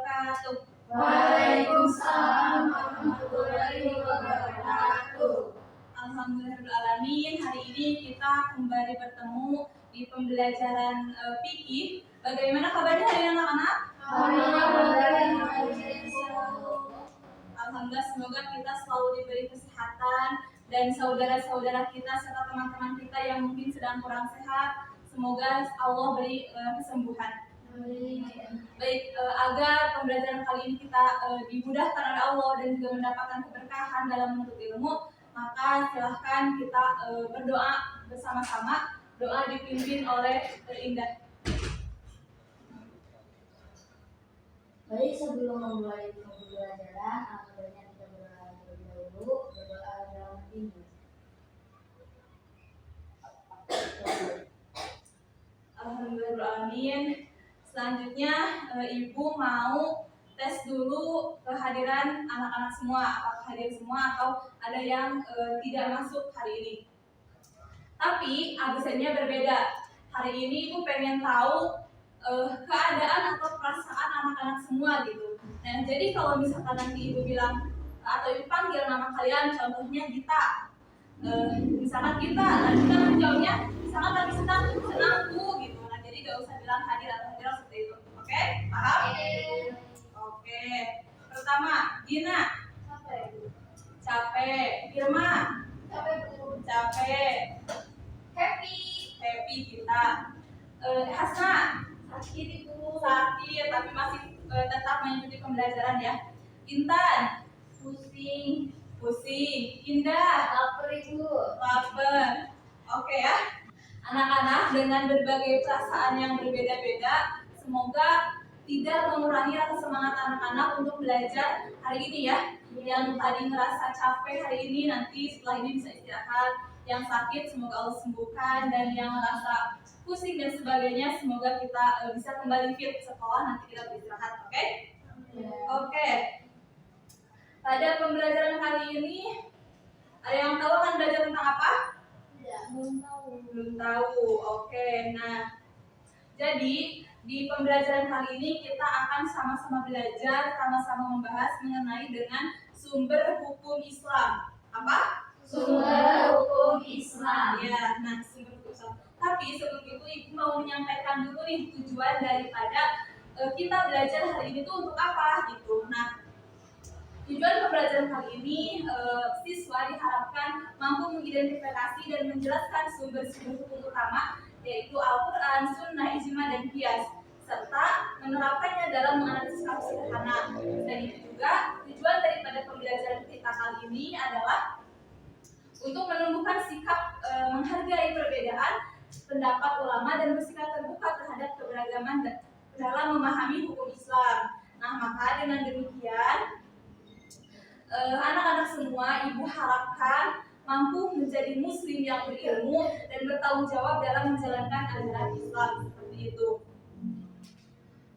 wabarakatuh. Waalaikumsalam warahmatullahi wabarakatuh. Alhamdulillahirrahmanirrahim. Hari ini kita kembali bertemu di pembelajaran fikih. Bagaimana kabarnya hari ini anak-anak? Alhamdulillah, semoga kita selalu diberi kesehatan dan saudara-saudara kita serta teman-teman kita yang mungkin sedang kurang sehat, semoga Allah beri kesembuhan. Baik, agar pembelajaran kali ini kita dimudahkan oleh Allah dan juga mendapatkan keberkahan dalam menuntut ilmu, maka silahkan kita berdoa bersama-sama. Doa dipimpin oleh Indah. Baik, sebelum memulai pembelajaran, alhamdulillah kita berdoa terlebih dahulu. Berdoa dalam ini. Alhamdulillahirrahmanirrahim. Selanjutnya Ibu mau tes dulu kehadiran anak-anak semua, apakah hadir semua atau ada yang tidak masuk hari ini. Tapi absennya berbeda. Hari ini Ibu pengen tahu keadaan atau perasaan anak-anak semua gitu. Nah, jadi kalau misalkan nanti Ibu bilang atau Ibu panggil nama kalian, contohnya Gita, misalkan Gita, nah kita menjawabnya misalkan lagi senang Bu gitu. Nah, jadi gak usah bilang hadir atau tidak seperti itu. Oke? Paham? Oke. Pertama, Gina. Capek. Firma. Capek. Happy kita. Hasna. Sakit tapi masih tetap mengikuti pembelajaran ya. Intan. Pusing. Indah. Lapar. Oke ya. Anak-anak, dengan berbagai perasaan yang berbeda-beda, semoga tidak mengurangi rasa semangat anak-anak untuk belajar hari ini ya. Yang tadi ngerasa capek hari ini, nanti setelah ini bisa istirahat. Yang sakit semoga Allah sembuhkan, dan yang merasa pusing dan sebagainya semoga kita bisa kembali fit setelah nanti kita beristirahat. Oke? Oke. Pada pembelajaran kali ini, ada yang tahu akan belajar tentang apa? Belum tahu. Oke. Nah, jadi di pembelajaran kali ini kita akan sama-sama belajar, sama-sama membahas mengenai dengan sumber hukum Islam. Apa? Sumber hukum Islam. Ya, nah sumber hukum Islam. Tapi sebelum itu Ibu mau menyampaikan dulu nih tujuan daripada kita belajar hari ini tuh untuk apa gitu. Nah, tujuan pembelajaran kali ini siswa diharapkan mampu mengidentifikasi dan menjelaskan sumber-sumber hukum utama, yaitu Al-Quran, Sunnah, Ijma, dan Qiyas, serta menerapkannya dalam menganalisis kasus sederhana. Dan itu juga tujuan daripada pembelajaran kita kali ini adalah untuk menumbuhkan sikap menghargai perbedaan pendapat ulama dan bersikap terbuka terhadap keberagaman dalam memahami hukum Islam. Nah, maka dengan demikian anak-anak semua Ibu harapkan mampu menjadi muslim yang berilmu dan bertanggung jawab dalam menjalankan ajaran Islam seperti itu.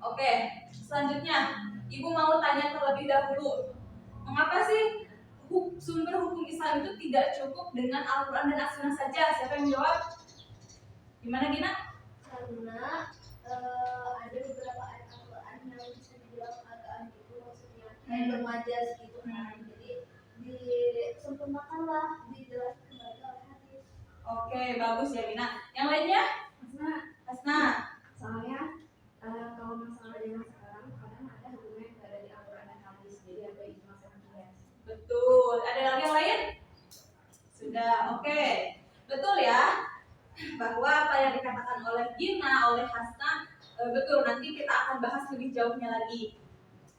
Oke, selanjutnya Ibu mau tanya terlebih dahulu, mengapa sih sumber hukum Islam itu tidak cukup dengan Al-Quran dan As-Sunnah saja? Siapa yang menjawab? Gimana Gina? Karena ada beberapa ayat Al-Quran yang bisa dibilang agak gitu, maksudnya kayak bermajas gitu kan. Jadi disempurnakanlah, dijelaskan kembali oleh hadis. Oke, bagus ya Gina. Yang lainnya? Hasna. Soalnya kalau masalah zaman sekarang kadang ada hubungannya yang ada di Al-Quran dan hadis, jadi ada ijma sama qiyas. Betul. Ada lagi yang lain? Sudah. Oke. Betul ya, bahwa apa yang dikatakan oleh Gina, oleh Hasna betul. Nanti kita akan bahas lebih jauhnya lagi.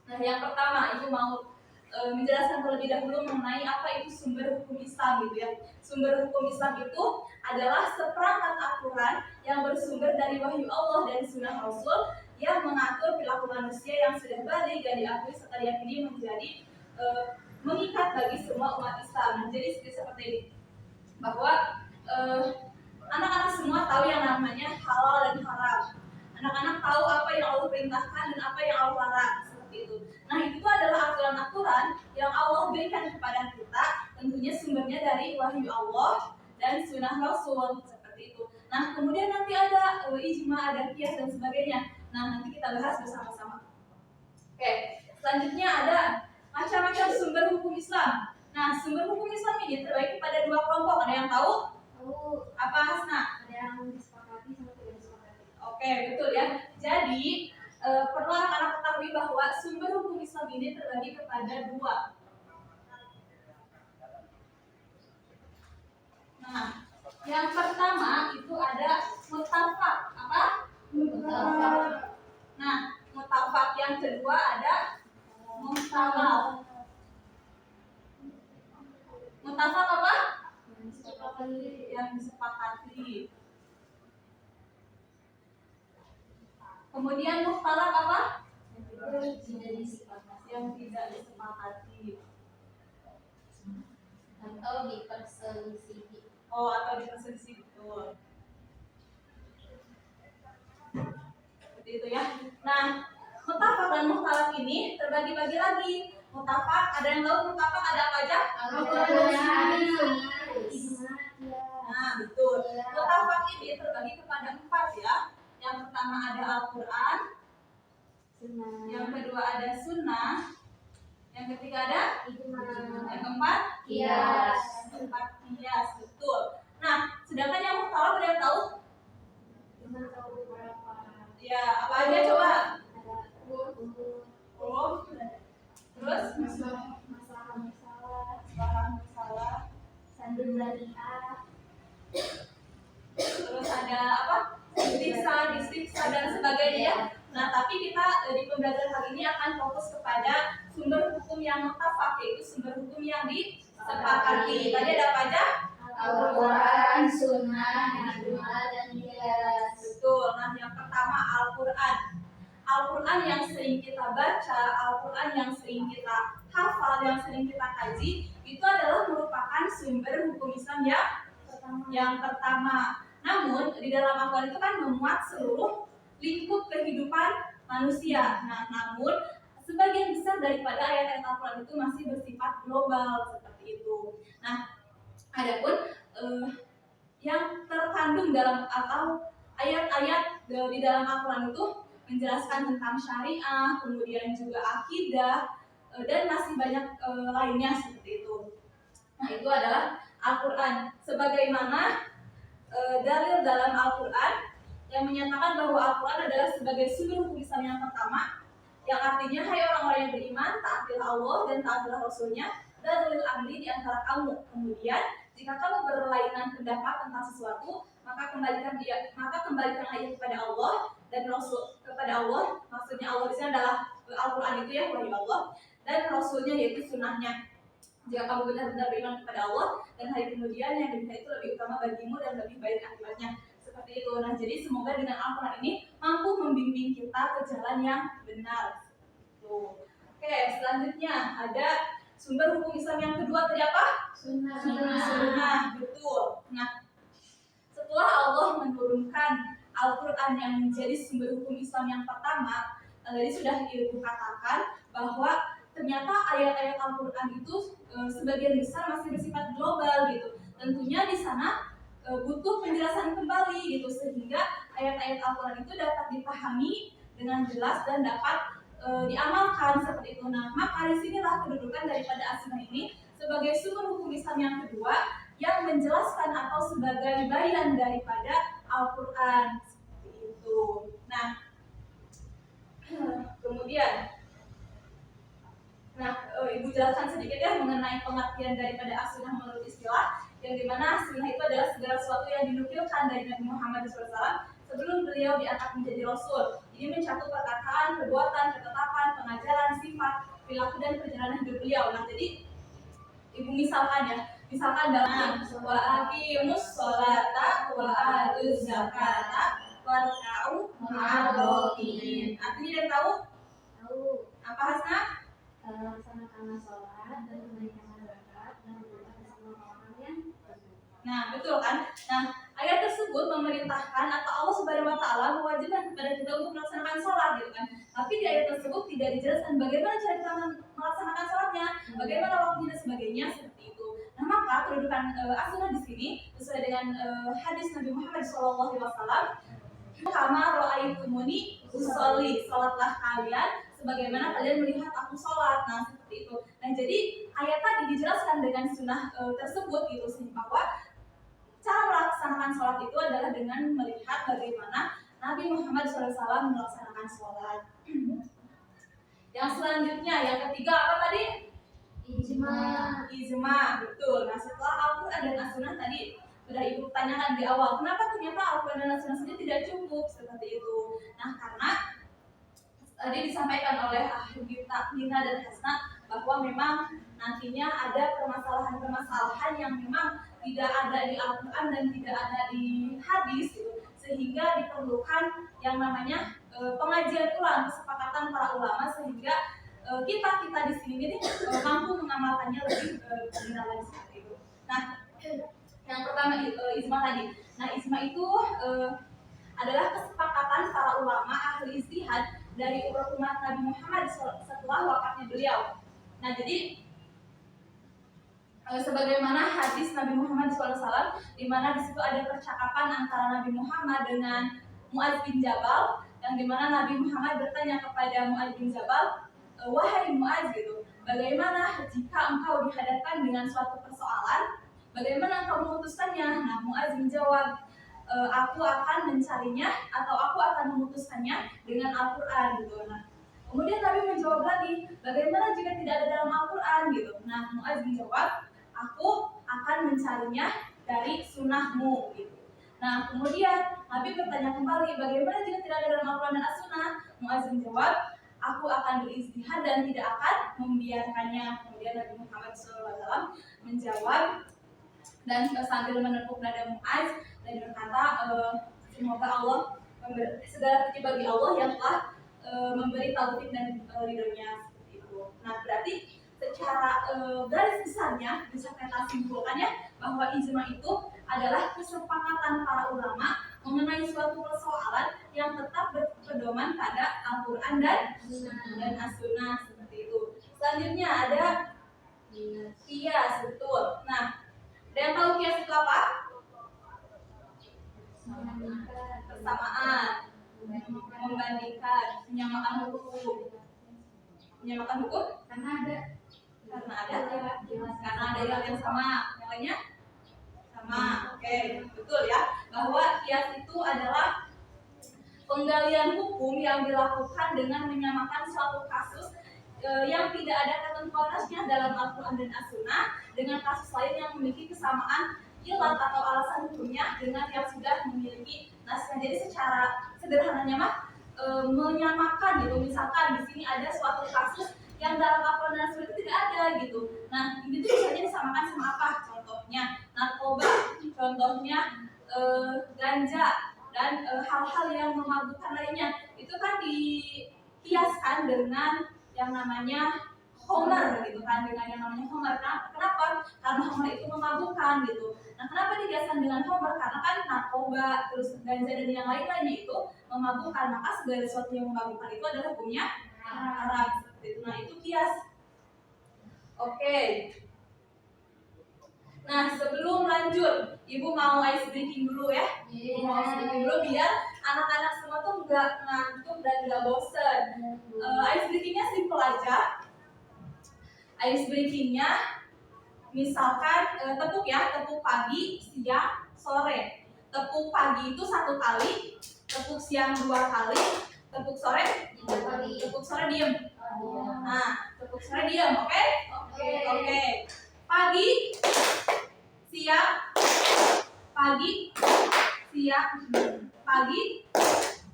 Nah, yang pertama Ibu mau menjelaskan terlebih dahulu mengenai apa itu sumber hukum Islam gitu ya. Sumber hukum Islam itu adalah seperangkat aturan yang bersumber dari wahyu Allah dan sunnah Rasul yang mengatur perilaku manusia yang sudah balik dan diakui serta diyakini menjadi mengikat bagi semua umat Islam. Jadi seperti ini, bahwa anak-anak semua tahu yang namanya halal dan haram. Anak-anak tahu apa yang Allah perintahkan dan apa yang Allah larang, seperti itu. Nah, itu adalah aturan-aturan yang Allah berikan kepada kita, tentunya sumbernya dari wahyu Allah dan sunnah Rasul, seperti itu. Nah, kemudian nanti ada ijma, ada qiyas dan sebagainya. Nah, nanti kita bahas bersama-sama. Oke. Selanjutnya ada macam-macam sumber hukum Islam. Nah, sumber hukum Islam ini terbagi pada dua kelompok. Ada yang tahu? Tahu. Apa, Hasna? Ada yang disepakati sama tidak disepakati. Oke, betul ya. Jadi perlu anak-anak ketahui bahwa sumber hukum Islam ini terbagi kepada dua. Nah, yang pertama itu ada muttafaq. Apa? Muttafaq. Nah, muttafaq yang kedua ada mukhtalaf. Muttafaq apa? Yang disepakati. Kemudian mukhtalaf apa? Yang tidak disepakati. Atau diperselisihi. Oh, atau diperselisih, betul. Seperti itu ya. Nah, muttafaq dan mukhtalaf ini terbagi-bagi lagi. Muttafaq, ada yang tahu muttafaq ada apa aja? Nah, betul. Muttafaq ini terbagi kepada 4 ya. Yang pertama ada Al-Quran, yang kedua ada Sunnah, yang ketiga ada, yang keempat Qiyas. yang keempat qiyas, betul. Nah, sedangkan yang mukhtalaf ada yang tahu? Ya, apa aja coba? Oh, terus masalah, terus ada apa? Disiksa dan sebagainya ya. Nah, tapi kita di pembelajaran kali ini akan fokus kepada sumber hukum yang muttafaq, yaitu sumber hukum yang disepakati. Tadi ada apa aja? Al-Quran, Sunnah, Ijma, dan Qiyas. Betul. Nah, yang pertama Al-Quran. Al-Quran yang sering kita baca, Al-Quran yang sering kita hafal, yang sering kita kaji, itu adalah merupakan sumber hukum Islam yang pertama. Namun, di dalam Al-Quran itu kan memuat seluruh lingkup kehidupan manusia. Nah, namun sebagian besar daripada ayat-ayat Al-Quran itu masih bersifat global seperti itu. Nah, adapun yang terkandung dalam atau ayat-ayat di dalam Al-Quran itu menjelaskan tentang syariah, kemudian juga akidah, dan masih banyak lainnya seperti itu. Nah, itu adalah Al-Quran. Sebagaimana dalil dalam Al-Quran yang menyatakan bahwa Al-Quran adalah sebagai sumber hukum Islam yang pertama, yang artinya, hai orang-orang yang beriman, taatilah Allah dan taatilah Rasulnya, dan ulil amri di antara kamu. Kemudian, jika kamu berlainan pendapat tentang sesuatu, maka kembalikan ia kepada Allah dan Rasul, kepada Allah. Maksudnya Allah di sini adalah Al-Quran itu ya, wahyu Allah, dan Rasulnya yaitu sunnahnya. Jika kamu benar-benar beriman kepada Allah dan hari kemudian, yang demikian itu lebih utama bagimu dan lebih baik akibatnya. Seperti itu. Nah, jadi semoga dengan Al-Quran ini mampu membimbing kita ke jalan yang benar. Tuh. Oke, selanjutnya ada sumber hukum Islam yang kedua tadi apa? Sunnah. Betul. Nah, setelah Allah menurunkan Al-Quran yang menjadi sumber hukum Islam yang pertama, tadi sudah Ibu katakan bahwa ternyata ayat-ayat Al-Quran itu sebagian besar masih bersifat global gitu. Tentunya di sana butuh penjelasan kembali gitu, sehingga ayat-ayat Al-Quran itu dapat dipahami dengan jelas dan dapat diamalkan seperti itu. Nah, maka disinilah kedudukan daripada as-sunnah ini sebagai sumber hukum Islam yang kedua yang menjelaskan atau sebagai bayan daripada Al-Quran seperti itu. Nah, kemudian Ibu jelaskan sedikit ya mengenai pengertian daripada as-sunnah menurut istilah, yang dimana sunnah itu adalah segala sesuatu yang dinukilkan dari Nabi Muhammad SAW sebelum beliau diangkat menjadi Rasul. Ini mencakup perkataan, perbuatan, ketetapan, pengajaran, sifat, perilaku dan perjalanan hidup beliau. Nah, jadi Ibu misalkan dalam wa aqimus sholata wa atuz zakata warka'u ma'ar raki'in. Artinya dia tahu? Apa Hasna? Laksanakanlah sholat dan menunaikan zakat dan berbuat bersama orang yang benar. Nah, betul kan? Nah, ayat tersebut memerintahkan atau Allah Subhanahu wa taala mewajibkan kepada kita untuk melaksanakan sholat gitu kan. Tapi di ayat tersebut tidak dijelaskan bagaimana cara kita melaksanakan sholatnya, bagaimana waktunya dan sebagainya seperti itu. Nah, maka kedudukan as-sunnah di sini sesuai dengan hadis Nabi Muhammad SAW, kama ra'aitumuni usolli, sholatlah kalian sebagaimana kalian melihat aku sholat. Nah seperti itu. Nah jadi ayat tadi dijelaskan dengan sunnah tersebut gitu, bahwa cara melaksanakan sholat itu adalah dengan melihat bagaimana Nabi Muhammad SAW melaksanakan sholat. Yang selanjutnya, yang ketiga apa tadi? Ijma, betul. Nah setelah Al-Quran dan As-Sunnah tadi sudah ibu tanyakan di awal, kenapa ternyata Al-Quran dan As-Sunnah sendiri tidak cukup seperti itu? Nah karena tadi disampaikan oleh ahli kitab Nina dan Hasna bahwa memang nantinya ada permasalahan-permasalahan yang memang tidak ada di Al-Quran dan tidak ada di hadis gitu, sehingga diperlukan yang namanya pengajian ulang, kesepakatan para ulama, sehingga kita di sini mampu mengamalkannya lebih benar lagi seperti itu. Nah, yang pertama ijma tadi. Nah, ijma itu adalah kesepakatan para ulama ahli ijtihad dari umat Nabi Muhammad setelah wafatnya beliau. Nah, jadi sebagaimana hadis Nabi Muhammad SAW, di mana di situ ada percakapan antara Nabi Muhammad dengan Mu'adz bin Jabal, yang di mana Nabi Muhammad bertanya kepada Mu'adz bin Jabal, wahai Mu'adz gitu, bagaimana jika engkau dihadapkan dengan suatu persoalan, bagaimana engkau memutuskannya? Nah, Mu'adz menjawab, aku akan mencarinya atau aku akan memutuskannya dengan Al-Quran gitu. Nah, kemudian Nabi menjawab lagi, bagaimana jika tidak ada dalam Al-Quran gitu? Nah, Mu'adz menjawab, aku akan mencarinya dari sunnahmu gitu. Nah, kemudian Nabi bertanya kembali, bagaimana jika tidak ada dalam Al-Quran dan As-Sunnah? Mu'adz menjawab, aku akan berijtihad dan tidak akan membiarkannya. Kemudian Nabi Muhammad SAW menjawab dan sambil menepuk dada Mu'adz dan berkata, semoga Allah segala puji bagi Allah yang telah memberi taufik dan ridhonya seperti itu. Nah, berarti secara garis besarnya bisa kita simpulkannya bahwa ijma itu adalah kesepakatan para ulama mengenai suatu persoalan yang tetap berpedoman pada Al-Quran dan As-Sunnah seperti itu. Selanjutnya ada qiyas, betul. Nah, ada yang tahu qiyas itu apa? Persamaan, membandingkan, menyamakan hukum. Menyamakan hukum? Karena ada yang sama, yang lainnya sama. Oke, betul ya, bahwa qiyas itu adalah penggalian hukum yang dilakukan dengan menyamakan suatu kasus yang tidak ada ketentuan nasnya dalam Al-Quran dan As-Sunnah dengan kasus lain yang memiliki kesamaan ilat atau alasan hukumnya dengan yang sudah memiliki nasnya. Jadi secara sederhananya menyamakan gitu. Misalkan di sini ada suatu kasus yang dalam Al-Quran dan As-Sunnah itu tidak ada gitu. Nah, ini tuh biasanya disamakan sama apa? Contohnya narkoba, contohnya ganja, dan hal-hal yang memabukkan lainnya. Itu kan dikiaskan dengan yang namanya homer gitu kan, dengan yang namanya homer. Kenapa? Karena homer itu memabukkan gitu. Nah, kenapa dikiaskan dengan homer? Karena kan narkoba, terus ganja dan yang lain-lainnya itu memabukkan. Maka segala sesuatu yang memabukkan itu adalah hukumnya haram. Nah, itu kias. Oke. Nah, sebelum lanjut, Ibu mau ice breaking dulu ya. Ibu mau ice breaking dulu biar anak-anak semua tuh nggak ngantuk dan nggak bosen. Ice breakingnya simple aja. Ice breakingnya misalkan tepuk ya, tepuk pagi, siang, sore. Tepuk pagi itu 1 kali, tepuk siang 2 kali, tepuk sore 3 kali. Tepuk sore diem. Nah, tepuk sore diem, oke? Oke. Pagi, siang, pagi, siang, pagi,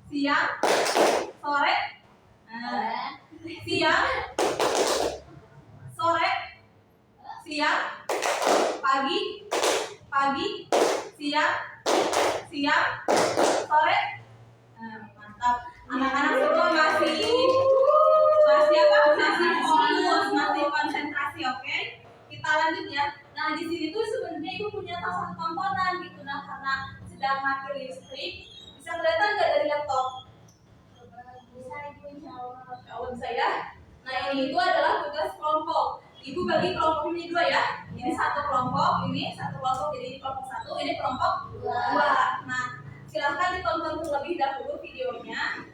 siang, sore, siang, sore, siang, pagi, siang, sore. Mantap. Anak-anak semua masih fokus, masih konsentrasi, oke? Kita lanjut ya. Nah, di sini tuh sebenarnya Ibu punya satu tontonan gitu. Nah, karena sedang mati listrik, bisa kelihatan nggak dari laptop? Bisa, Ibu, insya Allah bisa ya. Nah, ini itu adalah tugas kelompok. Ibu bagi kelompok ini 2 ya. Ini satu kelompok, ini satu kelompok. Jadi ini kelompok 1, ini kelompok 2. Nah, silahkan ditonton terlebih dahulu videonya.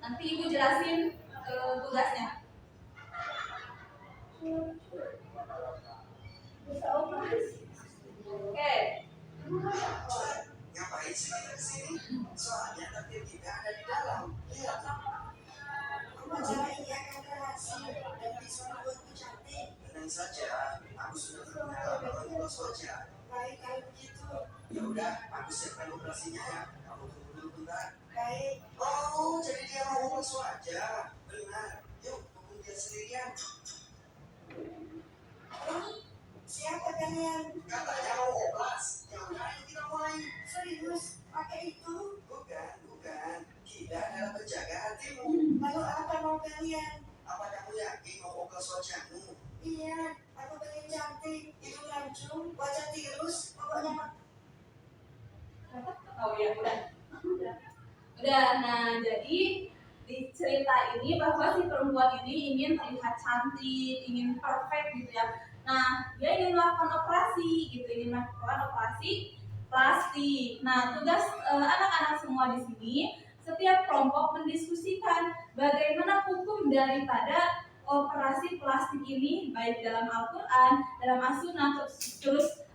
Nanti ibu jelasin tugasnya. Bisa operasi. Oke. Ngapain sih kita kesini? Soalnya takdir kita ada di dalam. Lihat. Acara ini akan berhasil dan bisa membuatku cantik. Tenang saja, aku sudah berusaha melakukan wajah. Baik kalau begitu. Ya udah, aku siapkan operasinya ya. Kamu tunggu dulu bentar. Baik. Oh, jadi dia mau operasi wajah. Benar. Yuk, tunggu dia sendirian. Siapa kalian? Katanya mau oplas. Ya udah, ayo kita mulai. Serius? Pakai itu? Bukan, bukan. Kita adalah penjaga hatimu. Lalu apa mau kalian? Apa kamu yakin mau oplas wajahmu? Iya, aku pengen cantik. Hidung lancung, wajah tirus, pokoknya. Oh ya, udah. Nah, jadi di cerita ini bahwa si perempuan ini ingin terlihat cantik, ingin perfect gitu ya. Nah, dia ingin melakukan operasi gitu, ingin melakukan operasi plastik. Nah, tugas anak-anak semua di sini, setiap kelompok mendiskusikan bagaimana hukum daripada operasi plastik ini, baik dalam Al-Quran, dalam As-Sunnah, terus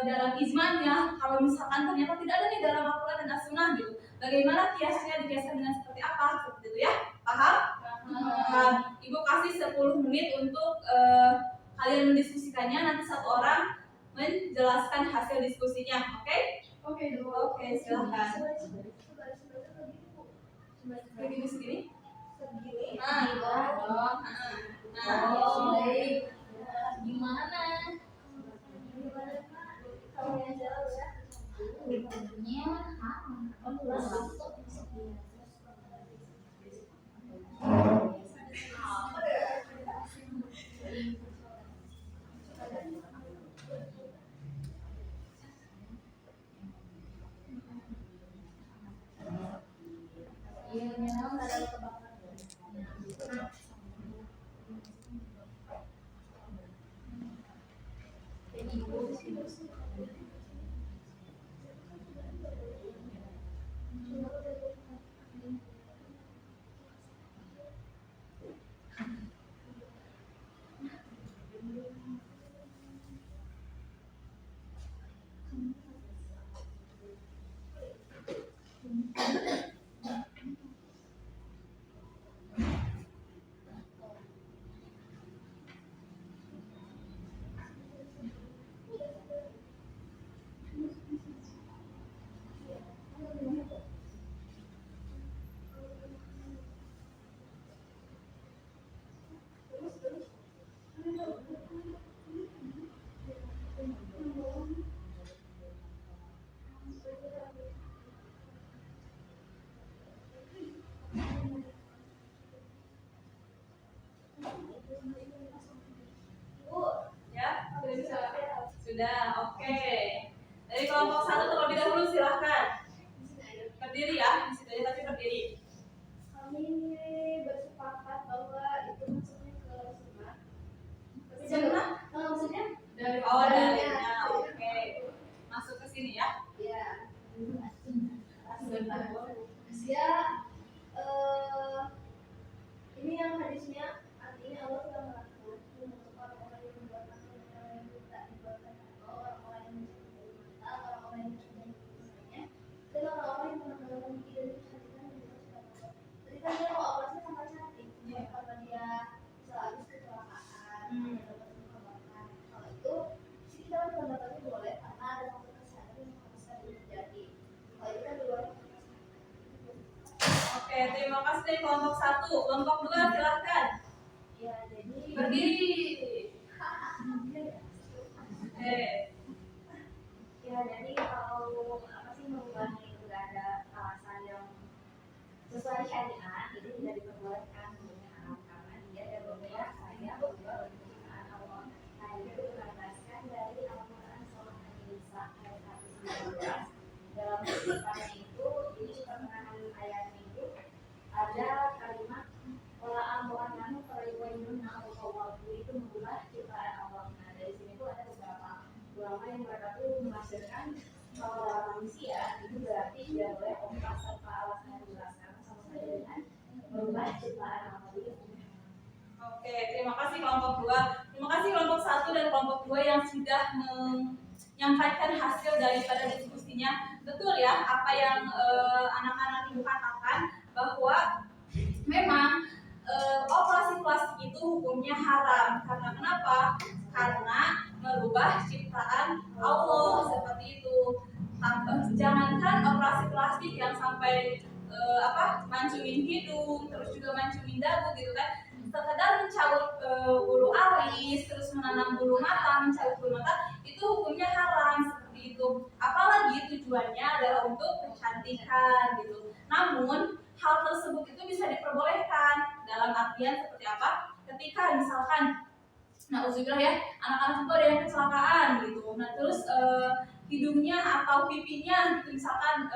dalam ijma'nya. Kalau misalkan ternyata tidak ada nih dalam Al-Quran dan As-Sunnah gitu, bagaimana kiasnya, dikiaskan dengan seperti apa, seperti itu ya. Paham? Paham. Ibu kasih 10 menit untuk kalian mendiskusikannya, nanti satu orang menjelaskan hasil diskusinya. Oke? Oke, silahkan. Begini segini. Gimana? Kamu yang jauh ya. Bentuknya iya, memang ada kebakaran. Jadi ibu Sudah, oke. Dari kelompok 1 terlebih dahulu silahkan. Berdiri ya, di situ aja tapi berdiri. Kami bersepakat bahwa itu masuknya ke sunnah. Sunnah? Maksudnya Dari oke. Masuk ke sini ya. ya. Sunnah. Ini yang hadisnya artinya Allah telah melakukan orang-orang yang membuatkan orang yang tak dibuatkan orang-orang yang mencintai mata, orang-orang yang mencintai misalnya, dan orang-orang yang mengenalkan diri dan kecantikan dan juga. Jadi kan dia mau operasinya sangat cantik, karena dia habis kecelakaan, dapat kebakaran. Kalau itu sih kita pendapatnya boleh karena ada faktor kesehatan yang harus terjadi. Kalau itu kan di luar. Oke, terima kasih dari kelompok 1. Kelompok 2 silahkan. Ya, jadi Berdiri. Oke. ya jadi kalau apa sih merubahnya itu nggak ada alasan yang sesuai syariat, itu tidak diperbolehkan dengan karena dia ada beberapa saya berubah dengan Allah. Nah itu dikatakan dari Al-Quran surah An-Nisa ayat 119 dalam ceritanya itu, jadi pertengahan ayatnya itu ada kalimat wala amro'anahu fayuwayyun waktu itu mengubah ciptaan Allah. Nah dari sini tuh ada beberapa ulama yang mereka tuh menghasilkan kalau dalam manusia itu berarti tidak boleh operasi tanpa alasan yang dijelaskan sama saja dengan ciptaan Allah. Oke, terima kasih kelompok 2. Terima kasih kelompok 1 dan kelompok 2 yang sudah menyampaikan hasil daripada diskusinya. Betul ya, apa yang anak-anak ibu katakan bahwa memang operasi plastik itu hukumnya haram. Karena kenapa? Karena merubah ciptaan Allah seperti itu. Jangankan operasi plastik yang sampai mancungin hidung, terus juga mancungin dagu gitu kan. Sekedar mencabut bulu alis, terus menanam bulu mata, mencabut bulu mata, itu hukumnya haram seperti itu. Apalagi tujuannya adalah untuk kecantikan gitu. Namun hal tersebut itu bisa diperbolehkan dalam artian seperti apa? Ketika misalkan, nauzubillah ya, anak-anak itu ada yang kecelakaan gitu. Nah terus hidungnya atau pipinya gitu misalkan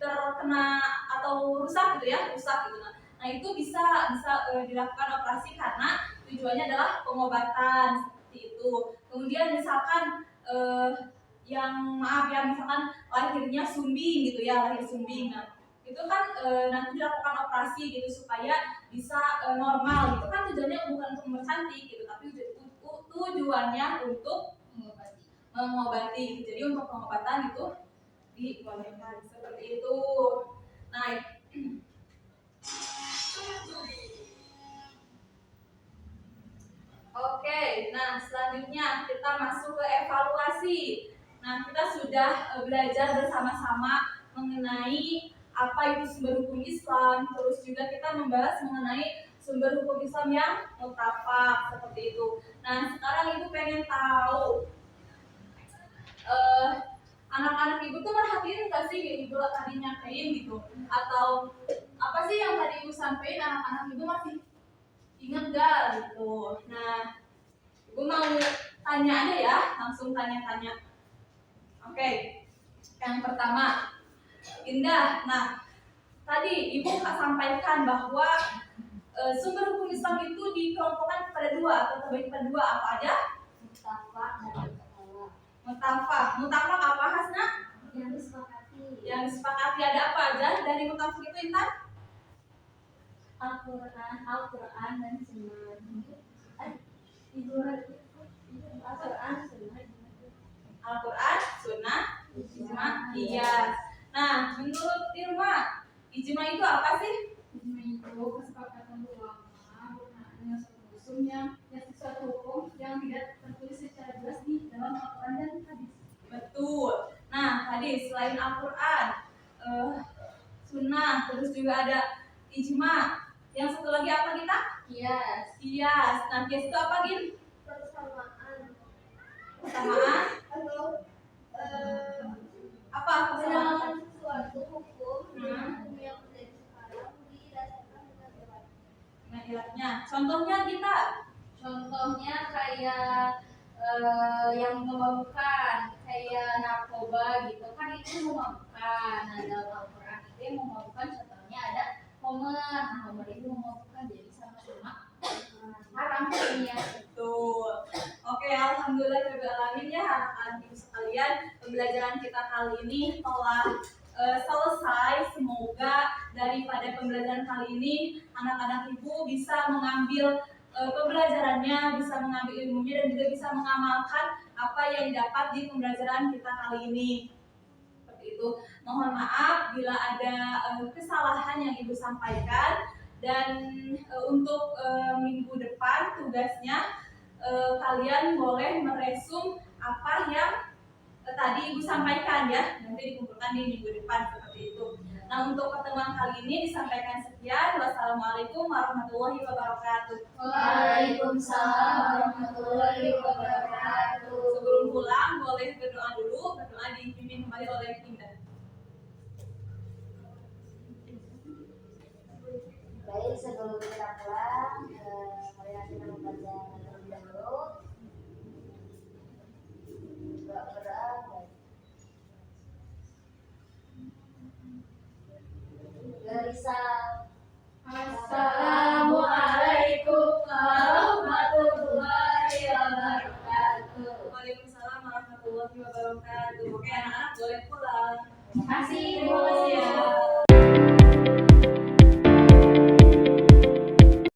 terkena atau rusak gitu ya, rusak gitu. Nah itu bisa dilakukan operasi karena tujuannya adalah pengobatan seperti itu. Kemudian misalkan misalkan lahirnya sumbing gitu ya, lahir sumbing. Nah itu kan nanti dilakukan operasi gitu supaya bisa normal. Itu kan tujuannya bukan untuk mempercantik gitu, tapi tujuannya untuk mengobati. Jadi untuk pengobatan itu dibolehkan seperti itu. Nah, oke, nah selanjutnya kita masuk ke evaluasi. Nah, kita sudah belajar bersama-sama mengenai apa itu sumber hukum Islam, terus juga kita membahas mengenai sumber hukum Islam yang mutlak seperti itu. Nah, sekarang ibu pengen tahu anak-anak ibu tuh merhatiin nggak sih ibu tadi nyampein gitu, atau apa sih yang tadi ibu sampaikan anak-anak ibu masih ingat gak gitu. Nah, ibu mau tanya aja ya, langsung tanya-tanya. Oke, yang pertama Indah. Nah, tadi ibu sampaikan bahwa sumber hukum Islam itu dikelompokkan kepada dua atau terbagi kepada dua, apa aja? Mutafak apa Hasna? Yang disepakati. Yang disepakati ada apa aja dari mutafak itu Intan? Al-Quran dan Sunnah. Al-Quran, Sunnah, Ijma, Qiyas. Nah, menurut Irma, Ijma itu apa sih? Ijma itu kesepakatan ulama berkenaan yang sesuatu hukum yang tidak tertulis secara jelas di dalam Al-Quran dan hadis. Betul. Nah, tadi selain Al-Quran, Sunnah, terus juga ada Ijma. Yang satu lagi apa kita? Qiyas. Nah, Qiyas itu apa, Gin? Persamaan Persamaan? Apa persamaan? Suatu hukum yang menjadi sekarang didasarkan dengan dewan. Nah, ilatnya. Contohnya kita. Contohnya kayak yang memabukkan, kayak narkoba gitu kan, itu memabukkan. Nah, dalam Al-Quran itu yang memabukkan contohnya ada homer. Nah, homer itu memabukkan, jadi sama-sama haram hukumnya. Betul. Oke, alhamdulillah ya anak-anak ibu sekalian, pembelajaran kita kali ini telah selesai. Semoga daripada pembelajaran kali ini anak-anak ibu bisa mengambil pembelajarannya, bisa mengambil ilmunya, dan juga bisa mengamalkan apa yang didapat di pembelajaran kita kali ini. Seperti itu. Mohon maaf bila ada kesalahan yang ibu sampaikan, dan untuk minggu depan tugasnya kalian boleh meresum apa yang tadi ibu sampaikan ya, nanti dikumpulkan di minggu depan seperti itu. Nah, untuk pertemuan kali ini disampaikan sekian. Wassalamualaikum warahmatullahi wabarakatuh. Waalaikumsalam warahmatullahi wabarakatuh. Sebelum pulang boleh berdoa dulu. Berdoa dipimpin kembali oleh Indah. Baik, sebelum kita pulang, marilah kita membaca terlebih dahulu. Berdoa. Gerisal. Assalamualaikum warahmatullahi wabarakatuh. Waalaikumsalam warahmatullahi wabarakatuh. Oke, anak-anak boleh pulang. Terima kasih, Terima kasih ya.